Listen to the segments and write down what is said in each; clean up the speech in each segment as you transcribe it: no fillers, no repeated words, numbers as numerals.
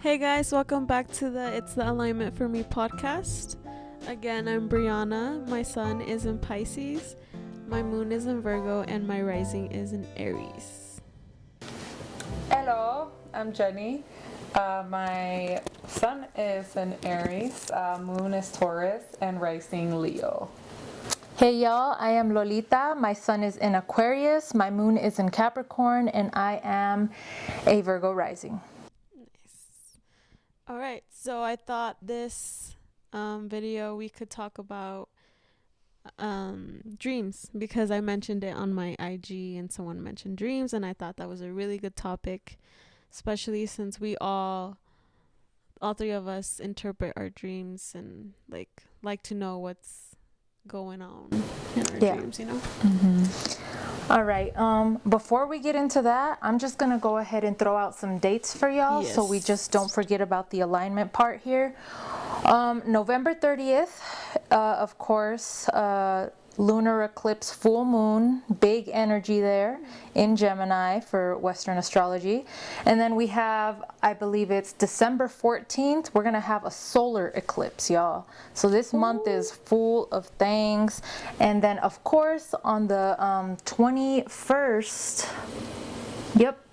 Hey guys, welcome back to the It's the Alignment for Me podcast. Again, I'm Briana. My sun is in Pisces, my moon is in Virgo, and my rising is in Aries. Hello, I'm Jenny. My sun is in Aries, moon is Taurus, and rising Leo. Hey y'all, I am Lolita. My sun is in Aquarius, my moon is in Capricorn, and I am a Virgo rising. Nice. All right, so I thought this video we could talk about dreams because I mentioned it on my IG and someone mentioned dreams, and I thought that was a really good topic, especially since we all three of us interpret our dreams and like to know what's going on in our dreams, you know. All right, before we get into that, I'm just gonna go ahead and throw out some dates for y'all so we just don't forget about the alignment part here. November 30th, of course, lunar eclipse, full moon, big energy there in Gemini for Western astrology. And then we have, I believe it's December 14th, we're gonna have a solar eclipse, y'all. So this month is full of things. And then of course on the 21st,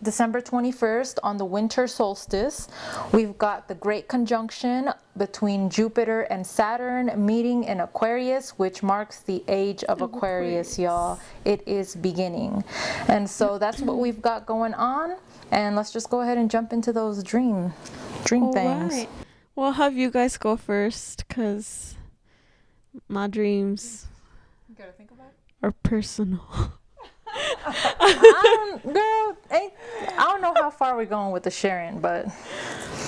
December 21st, on the winter solstice, we've got the great conjunction between Jupiter and Saturn meeting in Aquarius, which marks the age of Aquarius, y'all. It is beginning. And so that's what we've got going on. And let's just go ahead and jump into those dream things. Right. Well, have you guys go first, because my dreams are personal. I don't know how far we're going with the sharing, but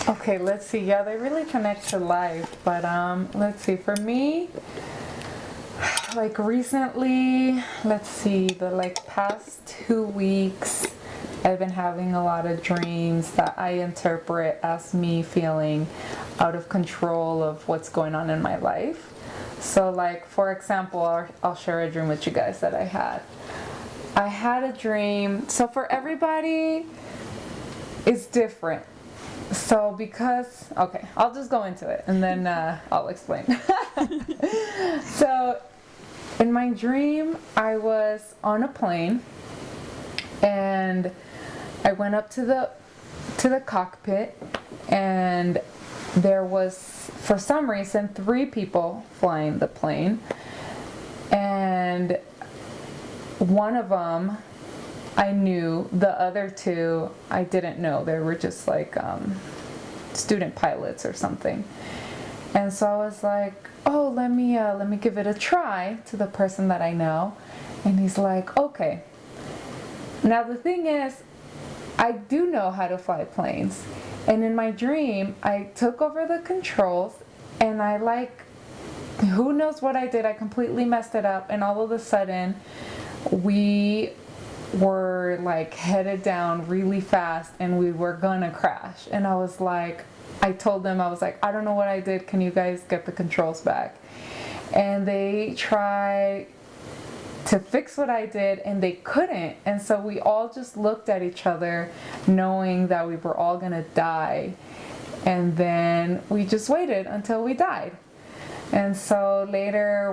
Okay, let's see. Yeah, they really connect to life, but let's see. For me, like recently, let's see, the past 2 weeks, I've been having a lot of dreams that I interpret as me feeling out of control of what's going on in my life. So for example, I'll share a dream with you guys that I had. I had a dream, so for everybody, it's different. So okay, I'll just go into it and then I'll explain. So in my dream, I was on a plane and I went up to the cockpit, and there was, for some reason, 3 people flying the plane, and one of them I knew, the other 2 I didn't know. They were just student pilots or something. And so I was like, oh, let me give it a try, to the person that I know. And he's like, okay. Now the thing is, I do know how to fly planes. And in my dream, I took over the controls, and who knows what I did? I completely messed it up, and all of a sudden we were headed down really fast and we were gonna crash. And I told them, I don't know what I did, can you guys get the controls back? And they tried to fix what I did and they couldn't. And so we all just looked at each other knowing that we were all gonna die. And then we just waited until we died. And so later,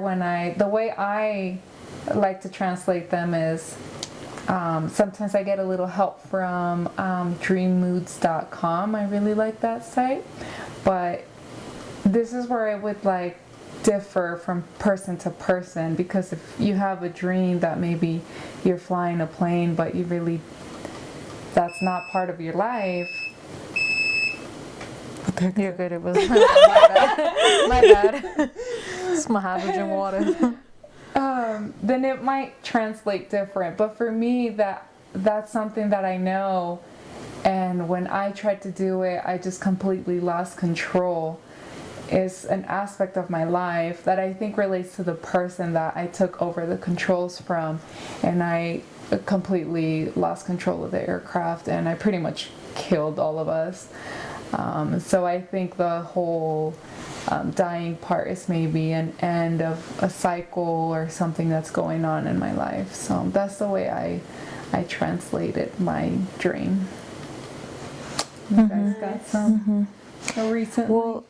the way I like to translate them is, sometimes I get a little help from dreammoods.com. I really like that site, but this is where I would differ from person to person, because if you have a dream that maybe you're flying a plane but that's not part of your life. you're good. It was my bad. It's my hydrogen water. Then it might translate different. But for me, that's something that I know, and when I tried to do it, I just completely lost control. Is an aspect of my life that I think relates to the person that I took over the controls from, and I completely lost control of the aircraft, and I pretty much killed all of us. So I think the whole dying part is maybe an end of a cycle or something that's going on in my life. So that's the way I translated my dream. You guys got some recently? Well,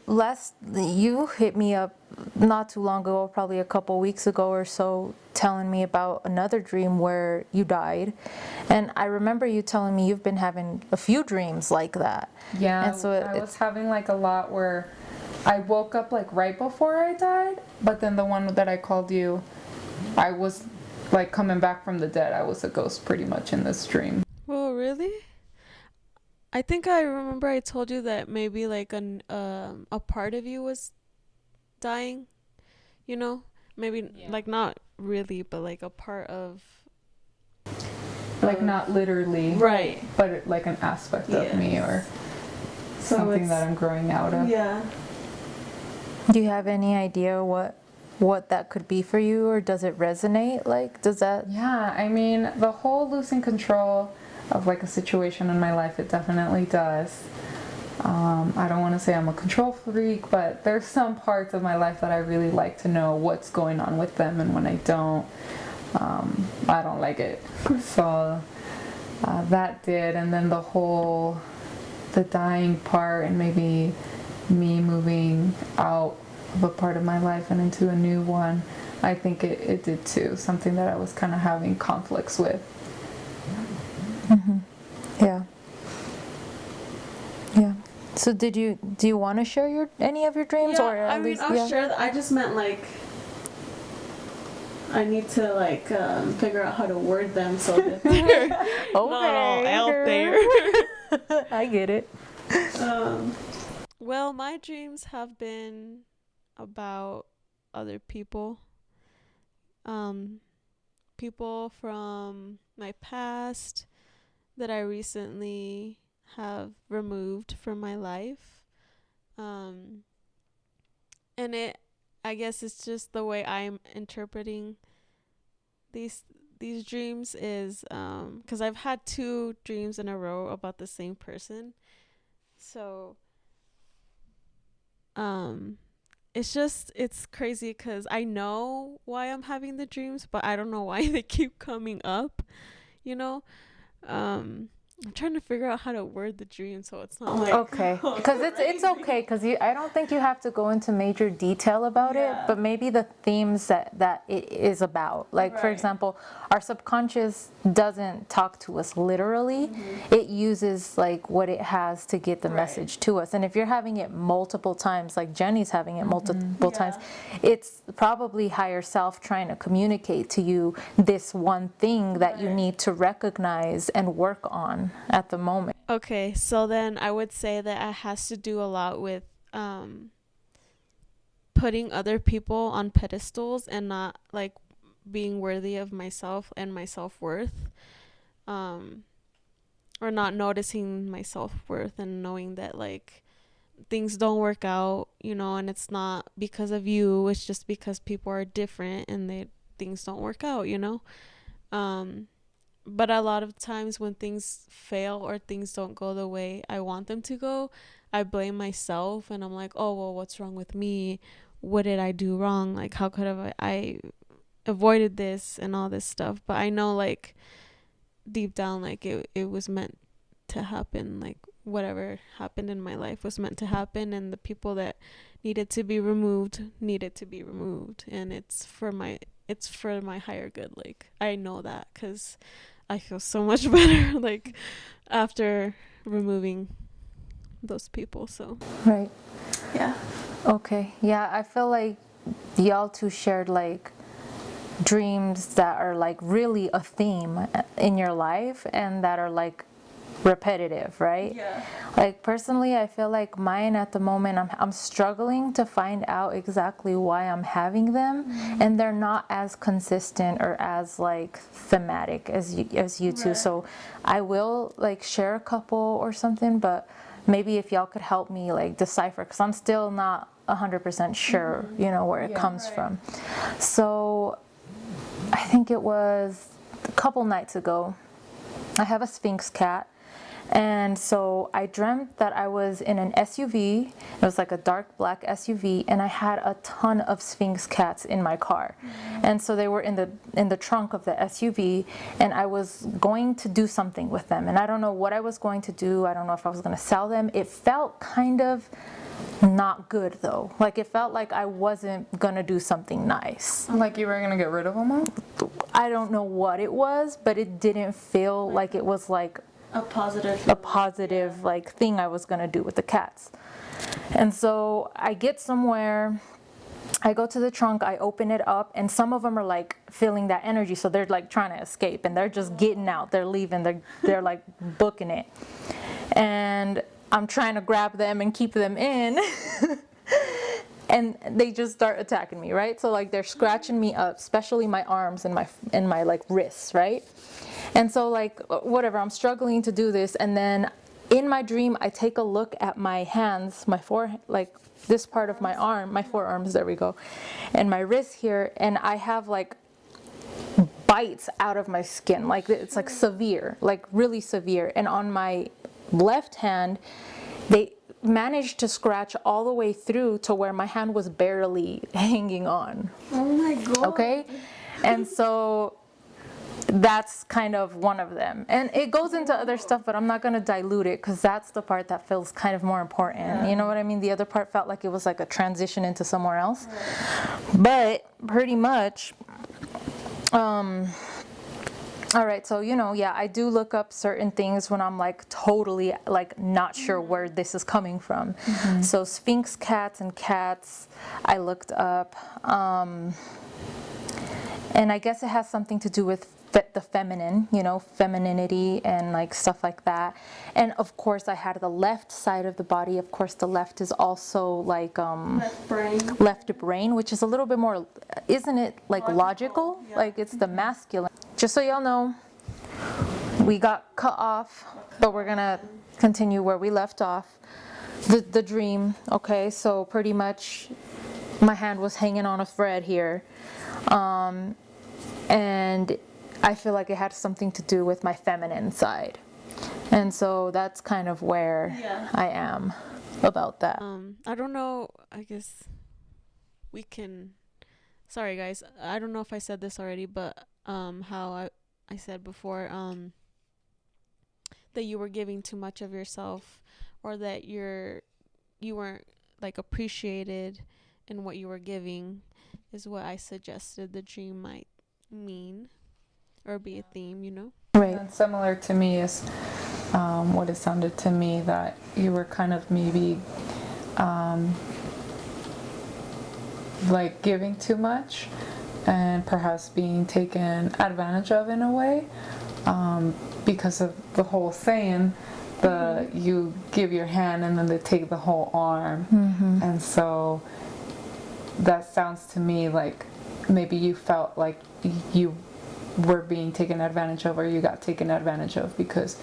you hit me up not too long ago, probably a couple weeks ago or so, telling me about another dream where you died. And I remember you telling me you've been having a few dreams like that. Yeah, and so I was having like a lot where I woke up like right before I died, but then the one that I called you, I was like coming back from the dead. I was a ghost pretty much in this dream. Well, really? I think I remember I told you that maybe like a part of you was dying, you know? Maybe like not really, but like a part of Like not literally, right, but like an aspect of me or something that I'm growing out of. Yeah. Do you have any idea what that could be for you, or does it resonate? Like, does that? Yeah, I mean, the whole losing control of like a situation in my life, it definitely does. I don't want to say I'm a control freak, but there's some parts of my life that I really like to know what's going on with them, and when I don't, I don't like it. So that did, and then the dying part, and maybe me moving out of a part of my life and into a new one, I think it did too. Something that I was kind of having conflicts with. Yeah. Yeah. So do you want to share any of your dreams, or at I mean, least I'll share that. I just meant like I need to like figure out how to word them so that they're not all out there. I get it. Well, my dreams have been about other people. People from my past that I recently have removed from my life. And I guess it's just the way I'm interpreting these dreams is because I've had 2 dreams in a row about the same person. So it's crazy because I know why I'm having the dreams, but I don't know why they keep coming up, you know. I'm trying to figure out how to word the dream so it's not like Okay, because it's okay, because I don't think you have to go into major detail about it, but maybe the themes that it is about. Like, for example, our subconscious doesn't talk to us literally. It uses like what it has to get the message to us. And if you're having it multiple times, like Jenny's having it multiple times, it's probably higher self trying to communicate to you this one thing that you need to recognize and work on at the moment. Okay, so then I would say that it has to do a lot with putting other people on pedestals and not like being worthy of myself and my self-worth, or not noticing my self-worth and knowing that like things don't work out, you know, and it's not because of you, it's just because people are different and things don't work out, you know. But a lot of times when things fail or things don't go the way I want them to go, I blame myself and I'm like, oh, well, what's wrong with me? What did I do wrong? Like, how could have I avoided this and all this stuff? But I know like deep down, like it was meant to happen. Like whatever happened in my life was meant to happen, and the people that needed to be removed, and it's for my higher good. Like I know that because I feel so much better like after removing those people. So Right. yeah. Okay. Yeah, I feel like y'all two shared like dreams that are like really a theme in your life and that are like repetitive, right? Yeah. Like personally, I feel like mine at the moment, I'm struggling to find out exactly why I'm having them, and they're not as consistent or as like thematic as you two. So I will like share a couple or something, but maybe if y'all could help me like decipher, because I'm still not 100% sure, you know, where it comes from. So I think it was a couple nights ago. I have a Sphinx cat. And so I dreamt that I was in an SUV. It was like a dark black SUV, and I had a ton of Sphinx cats in my car. And so they were in the trunk of the SUV, and I was going to do something with them. And I don't know what I was going to do. I don't know if I was going to sell them. It felt kind of not good though. Like it felt like I wasn't going to do something nice. Like you were going to get rid of them all? I don't know what it was, but it didn't feel like it was like a positive like thing I was gonna do with the cats. And so I get somewhere, I go to the trunk, I open it up, and some of them are like feeling that energy, so they're like trying to escape, and they're just getting out, they're leaving, they're like booking it. And I'm trying to grab them and keep them in. And they just start attacking me, right? So like they're scratching me up, especially my arms and my like wrists, right? And so like whatever, I'm struggling to do this, and then in my dream I take a look at my hands, my forehead, like this part of my arm, my forearms, there we go, and my wrist here, and I have like bites out of my skin, like it's like severe, like really severe. And on my left hand, they managed to scratch all the way through to where my hand was barely hanging on. Oh my god. Okay? And so that's kind of one of them. And it goes into other stuff, but I'm not going to dilute it because that's the part that feels kind of more important. Yeah. You know what I mean? The other part felt like it was like a transition into somewhere else. Right. But pretty much, all right, so, you know, yeah, I do look up certain things when I'm like totally like not sure where this is coming from. Mm-hmm. So Sphinx cats and cats, I looked up. And I guess it has something to do with the feminine, you know, femininity and like stuff like that. And of course I had the left side of the body. Of course the left is also like left brain, which is a little bit more, isn't it like logical? Yeah. Like it's the masculine. Just so y'all know, we got cut off, but we're gonna continue where we left off. The dream, okay, so pretty much my hand was hanging on a thread here. And I feel like it had something to do with my feminine side. And so that's kind of where I am about that. I don't know, I guess we can, sorry guys, I don't know if I said this already, but how I said before that you were giving too much of yourself, or that you weren't like appreciated in what you were giving, is what I suggested the dream might mean or be a theme, you know. Right. And similar to me is what it sounded to me, that you were kind of maybe like giving too much and perhaps being taken advantage of in a way, because of the whole saying, you give your hand and then they take the whole arm. Mm-hmm. And so that sounds to me like maybe you felt like you were being taken advantage of, or you got taken advantage of because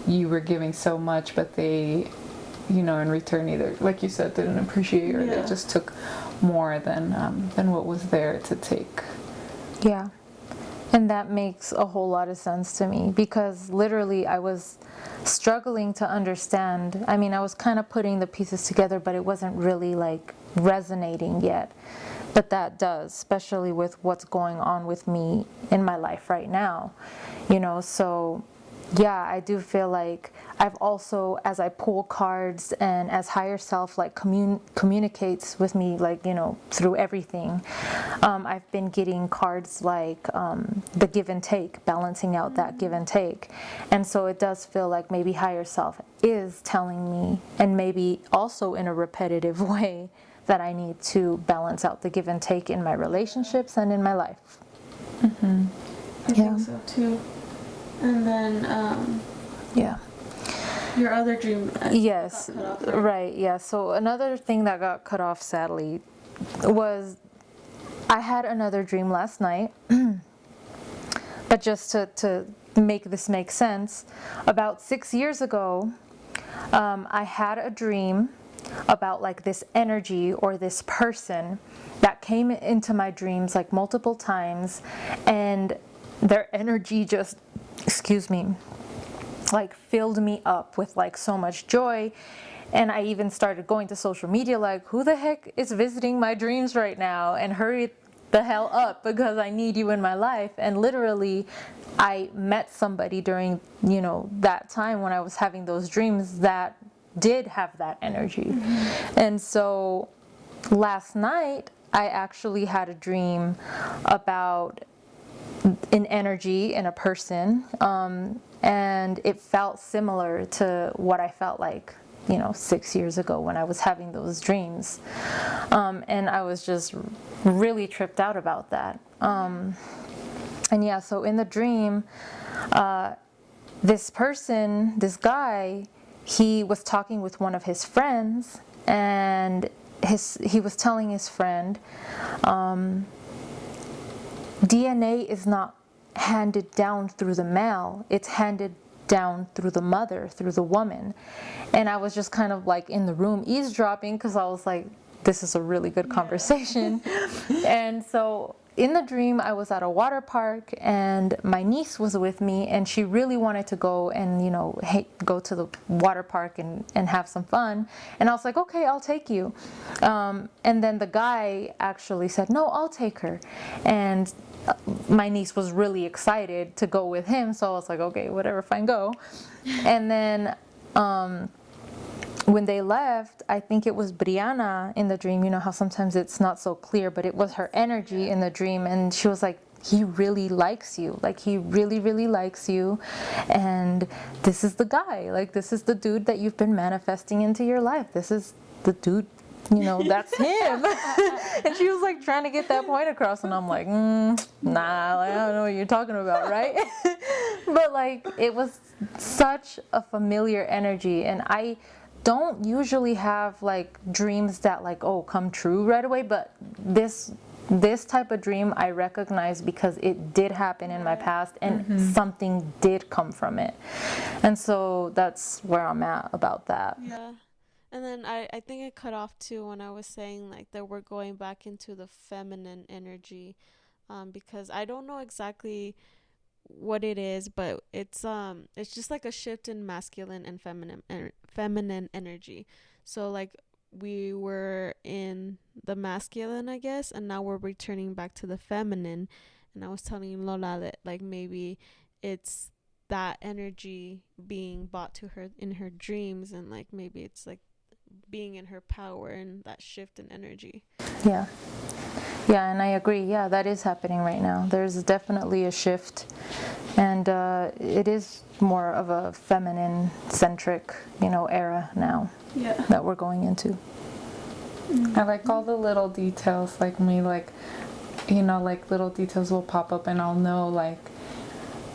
you were giving so much, but they, you know, in return either, like you said, didn't appreciate you, or they just took more than what was there to take. Yeah. And that makes a whole lot of sense to me, because literally I was struggling to understand. I mean, I was kind of putting the pieces together, but it wasn't really like resonating yet. But that does, especially with what's going on with me in my life right now, you know. So yeah, I do feel like I've also, as I pull cards and as higher self like communicates with me, like, you know, through everything, I've been getting cards like the give and take, balancing out that give and take. And so it does feel like maybe higher self is telling me, and maybe also in a repetitive way, that I need to balance out the give and take in my relationships and in my life. Mm-hmm. I think so too. And then your other dream yes, got cut off, right? Yeah. So another thing that got cut off, sadly, was I had another dream last night. But just to make this make sense, about 6 years ago, I had a dream about like this energy or this person that came into my dreams like multiple times, and their energy just, like filled me up with like so much joy. And I even started going to social media like, who the heck is visiting my dreams right now? And hurry the hell up, because I need you in my life. And literally I met somebody during, you know, that time when I was having those dreams that did have that energy. And so last night I actually had a dream about an energy in a person, and it felt similar to what I felt like, you know, 6 years ago when I was having those dreams. And I was just really tripped out about that. And yeah, so in the dream, this person, this guy, he was talking with one of his friends, and he was telling his friend, DNA is not handed down through the male, it's handed down through the mother, through the woman. And I was just kind of like in the room eavesdropping, because I was like, this is a really good conversation. And so in the dream, I was at a water park, and my niece was with me, and she really wanted to go and, you know, go to the water park and have some fun. And I was like, okay, I'll take you. And then the guy actually said, no, I'll take her. And my niece was really excited to go with him, so I was like, okay, whatever, fine, go. And then when they left, I think it was Briana in the dream. You know how sometimes it's not so clear, but it was her energy in the dream, and she was like, he really likes you, like he really, really likes you, and this is the guy, like this is the dude that you've been manifesting into your life, this is the dude, you know, that's him. And she was like trying to get that point across, and I'm like, nah, like, I don't know what you're talking about, right? But like, it was such a familiar energy, and I don't usually have like dreams that like, oh, come true right away, but this type of dream I recognize because it did happen in my past, and something did come from it. And so that's where I'm at about that. Yeah. And then I think it cut off too when I was saying like that we're going back into the feminine energy, because I don't know exactly what it is, but it's just like a shift in masculine and feminine energy. So like we were in the masculine, I guess, and now we're returning back to the feminine. And I was telling Lola that like maybe it's that energy being brought to her in her dreams, and like maybe it's like being in her power and that shift in energy. Yeah. Yeah, and I agree. Yeah, that is happening right now. There's definitely a shift, and it is more of a feminine centric, you know, era now that we're going into. I like all the little details, like me, like, you know, like little details will pop up, and I'll know, like,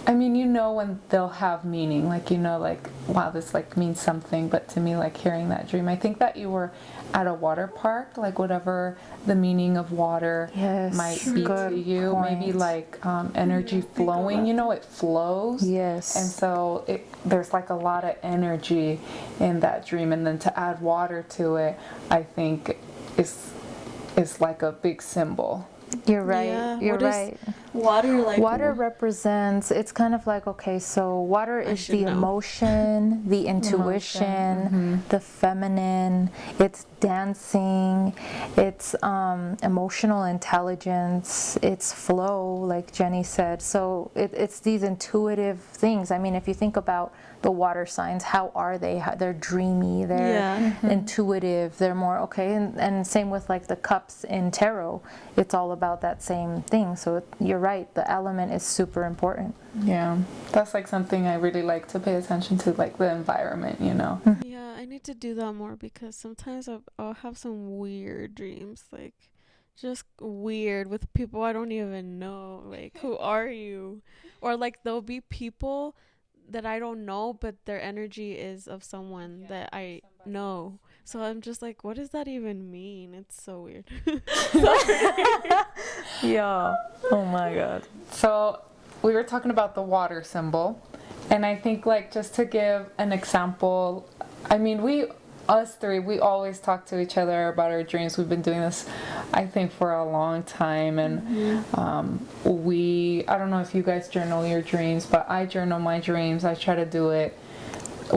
I mean, you know, when they'll have meaning, like, you know, like, wow, this like means something. But to me, like hearing that dream, I think that you were at a water park, like whatever the meaning of water might be to you, maybe like energy flowing, you know, it flows. Yes. And so there's like a lot of energy in that dream, and then to add water to it, I think is like a big symbol. You're right. Yeah. You're What is right. water like? Water represents, it's kind of like, okay, so water is the emotion, the intuition, the feminine, it's dancing, it's emotional intelligence, it's flow, like Jenny said. So it's these intuitive things. I mean, if you think about the water signs, how are they? They're dreamy, they're intuitive, they're more, okay, and same with like the cups in tarot, it's all about that same thing. So you're right, the element is super important. Yeah, that's like something I really like to pay attention to, like the environment, you know. Yeah, I need to do that more, because sometimes I'll have some weird dreams, like just weird with people I don't even know. Like, who are you? Or like there'll be people that I don't know, but their energy is of someone that I know. So I'm just like, what does that even mean? It's so weird. Yeah. Oh my God. So we were talking about the water symbol, and I think like just to give an example, I mean, we us three, we always talk to each other about our dreams. We've been doing this, I think, for a long time. And I don't know if you guys journal your dreams, but I journal my dreams. I try to do it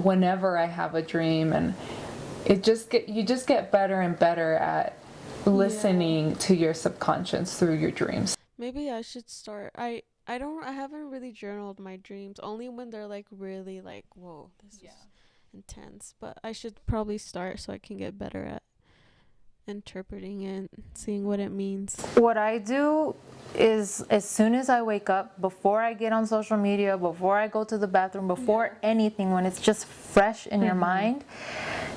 whenever I have a dream. And you just get better and better at listening to your subconscious through your dreams. Maybe I should start. I haven't really journaled my dreams, only when they're like really like, whoa, this is intense. But I should probably start so I can get better at interpreting it, seeing what it means. What I do is, as soon as I wake up, before I get on social media, before I go to the bathroom, before anything, when it's just fresh in your mind,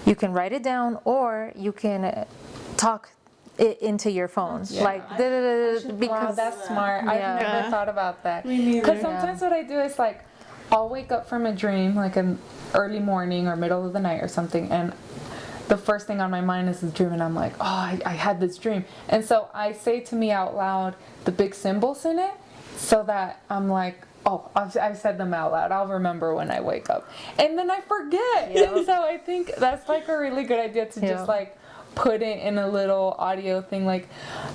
you can write it down, or you can talk it into your phone. Wow, that's smart. I've never thought about that. Me neither. Because sometimes what I do is like, I'll wake up from a dream like an early morning or middle of the night or something, and the first thing on my mind is the dream, and I'm like, oh, I had this dream. And so I say to me out loud the big symbols in it, so that I'm like, oh, I've said them out loud. I'll remember when I wake up. And then I forget. And so I think that's like a really good idea to just like put it in a little audio thing. Like,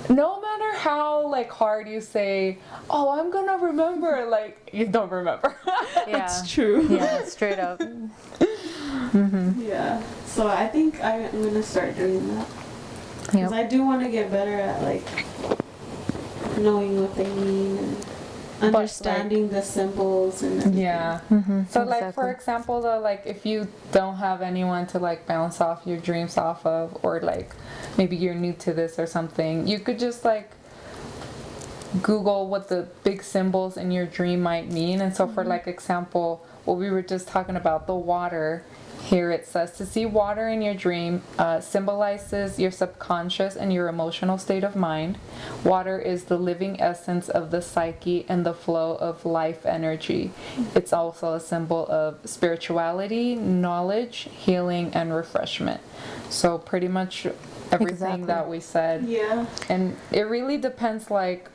no matter how like hard you say, oh, I'm gonna remember, like, you don't remember. It's true. Yeah, straight up. Yeah. So I think I'm gonna start doing that. Because I do want to get better at like knowing what they mean and understanding the symbols and everything. Yeah. So like, for example, though, like if you don't have anyone to like bounce off your dreams off of, or like maybe you're new to this or something, you could just like Google what the big symbols in your dream might mean. And so for like example, what we were just talking about, the water, here it says, to see water in your dream symbolizes your subconscious and your emotional state of mind. Water is the living essence of the psyche and the flow of life energy. It's also a symbol of spirituality, knowledge, healing, and refreshment. So pretty much everything that we said. Yeah. And it really depends, like,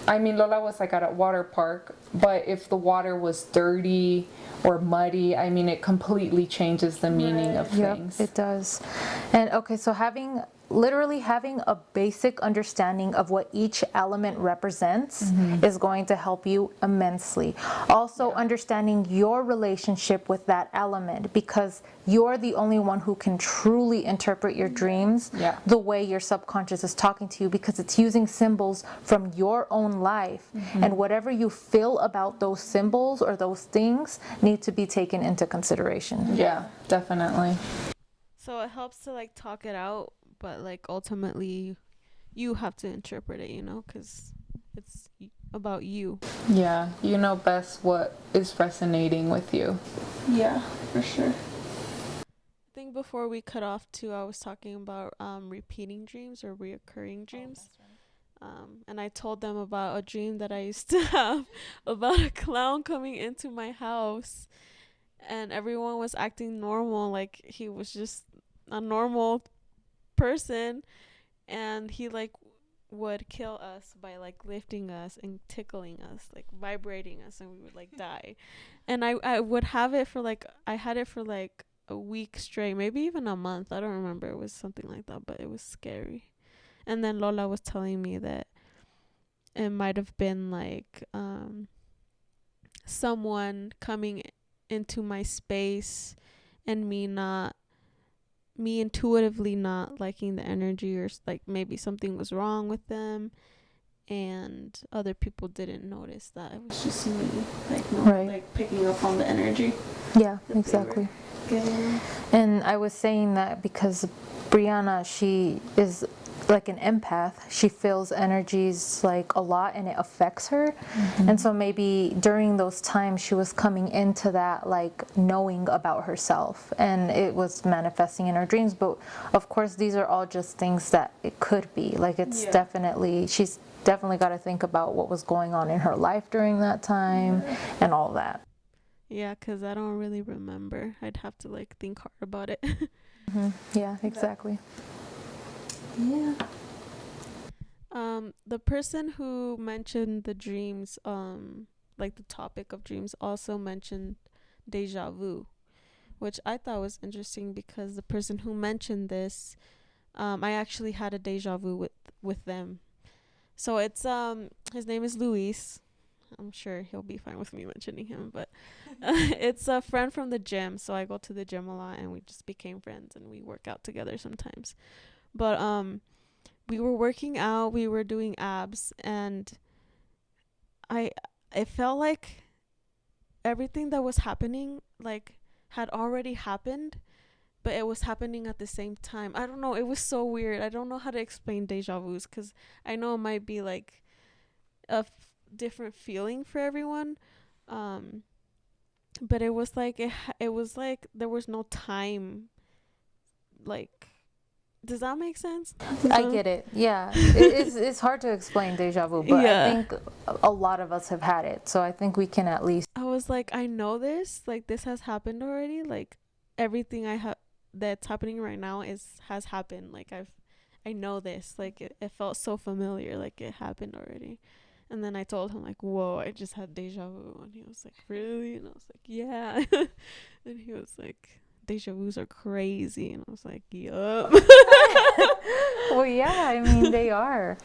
I mean, Lola was like at a water park, but if the water was dirty or muddy, I mean, it completely changes the meaning of things. Yep, it does. And okay, so literally having a basic understanding of what each element represents is going to help you immensely. Also, understanding your relationship with that element, because you're the only one who can truly interpret your dreams the way your subconscious is talking to you, because it's using symbols from your own life. And whatever you feel about those symbols or those things need to be taken into consideration. Yeah, definitely. So it helps to like talk it out, but like ultimately you have to interpret it, you know, because it's about you. Yeah, you know best what is resonating with you. Yeah, for sure. I think before we cut off too, I was talking about repeating dreams or reoccurring dreams. And I told them about a dream that I used to have about a clown coming into my house, and everyone was acting normal, like he was just a normal person, and he like would kill us by like lifting us and tickling us, like vibrating us, and we would like die. And I would have it for like, I had it for like a week straight, maybe even a month, I don't remember. It was something like that, but it was scary. And then Lola was telling me that it might have been like someone coming into my space and me intuitively not liking the energy, or like maybe something was wrong with them, and other people didn't notice that. It was just me like picking up on the energy. Yeah, exactly. And I was saying that because Briana, she is like an empath. She feels energies like a lot, and it affects her. And so maybe during those times she was coming into that like knowing about herself, and it was manifesting in her dreams. But of course these are all just things that it could be. Like it's definitely, she's definitely got to think about what was going on in her life during that time and all that. Yeah, because I don't really remember. I'd have to like think hard about it. Yeah, exactly. Yeah. The person who mentioned the dreams, like the topic of dreams, also mentioned deja vu, which I thought was interesting because the person who mentioned this, I actually had a deja vu with them. So it's his name is Luis. I'm sure he'll be fine with me mentioning him, but it's a friend from the gym. So I go to the gym a lot, and we just became friends, and we work out together sometimes. But we were working out, we were doing abs, and it felt like everything that was happening like had already happened, but it was happening at the same time. I don't know, it was so weird. I don't know how to explain deja vus, because I know it might be like a different feeling for everyone, but it was like it was like there was no time. Like, does that make sense? I get it. Yeah, it's hard to explain deja vu, but Yeah. I think a lot of us have had it, so I think we can at least. I was like, I know this. Like, this has happened already. Like, everything I have that's happening right now has happened. Like, I know this. Like, it felt so familiar. Like, it happened already. And then I told him, like, whoa, I just had deja vu. And he was like, really? And I was like, yeah. And he was like, deja vus are crazy. And I was like, yup. Well, yeah, I mean, they are.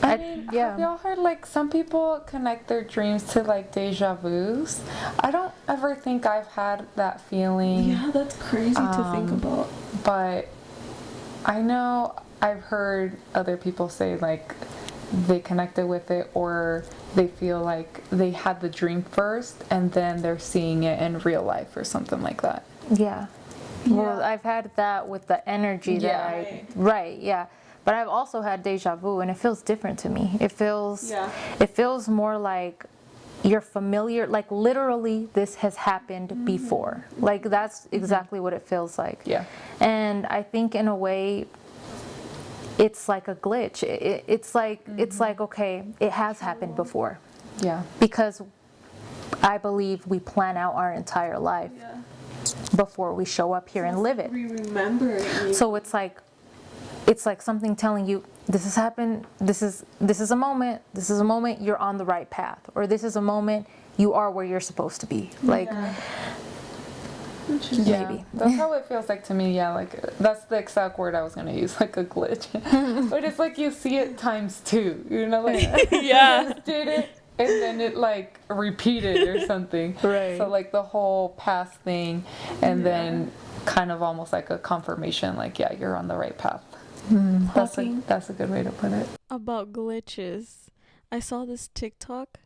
I mean, have y'all heard, like, some people connect their dreams to, like, deja vus? I don't ever think I've had that feeling. Yeah, that's crazy to think about. But I know I've heard other people say, like, they connected with it, or they feel like they had the dream first and then they're seeing it in real life or something like that. Yeah. Well, I've had that with the energy that right, yeah. But I've also had deja vu, and it feels different to me. It feels more like you're familiar, like literally this has happened before. Like that's exactly what it feels like. Yeah. And I think in a way it's like a glitch. It's like okay, it has happened before. Yeah. Because I believe we plan out our entire life before we show up here and live it. We remember it. So it's like something telling you this has happened. This is a moment. This is a moment you're on the right path, or this is a moment you are where you're supposed to be. Like maybe that's how it feels like to me. Yeah, like that's the exact word I was gonna use, like a glitch. But it's like you see it times two. You know, like you just did it. And then it like repeated or something. Right. So like the whole past thing, and then kind of almost like a confirmation, like you're on the right path. That's a good way to put it. About glitches, I saw this TikTok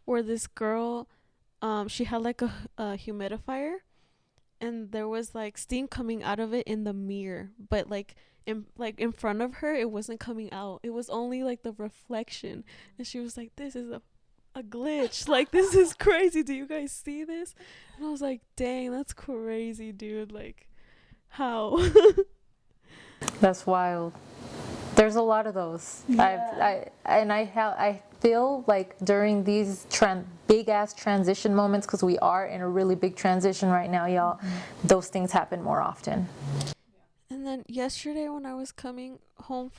where this girl, she had like a humidifier, and there was like steam coming out of it in the mirror, but like in front of her, it wasn't coming out. It was only like the reflection, and she was like, "This is a glitch. Like, this is crazy. Do you guys see this?" And I was like, dang, that's crazy, dude. Like, how? that's wild. There's a lot of those. I feel like during these big ass transition moments, because we are in a really big transition right now, y'all, those things happen more often. And then yesterday when I was coming home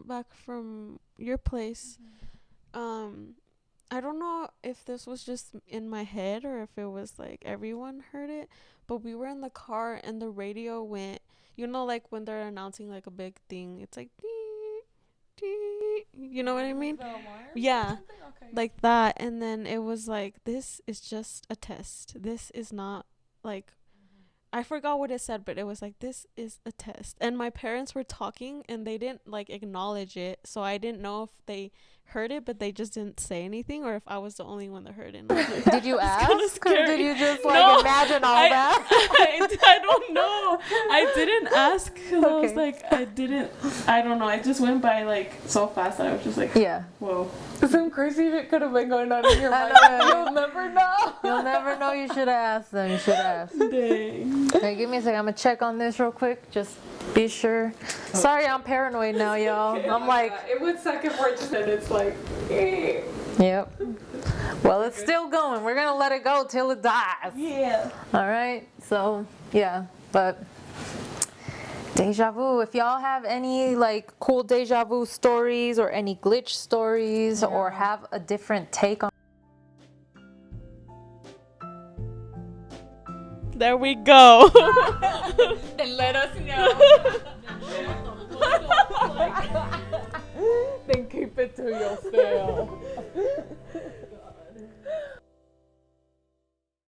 back from your place, I don't know if this was just in my head or if it was like everyone heard it, but we were in the car and the radio went, you know, like when they're announcing like a big thing, it's like dee, dee, you know what I mean? Yeah, like that. And then it was like, this is just a test. This is not like, I forgot what it said, but it was like, this is a test. And my parents were talking and they didn't like acknowledge it, so I didn't know if they heard it, but they just didn't say anything, or if I was the only one that heard it. Like, did you ask, or did you just like imagine all that? I don't know. I didn't ask because I was like, I don't know. I just went by like so fast that I was just like, whoa. Some crazy shit could have been going on in your mind. You'll never know. You'll never know. You should have asked them. You should have asked. Dang. Hey, give me a second. I'm gonna check on this real quick. Just be sure. Sorry, I'm paranoid now, y'all. I'm like, it would suck if we're just and it's like, yep. Well, it's still going. We're gonna let it go till it dies. Yeah. All right. So yeah, but deja vu. If y'all have any like cool deja vu stories or any glitch stories, or have a different take on. There we go. Then let us know.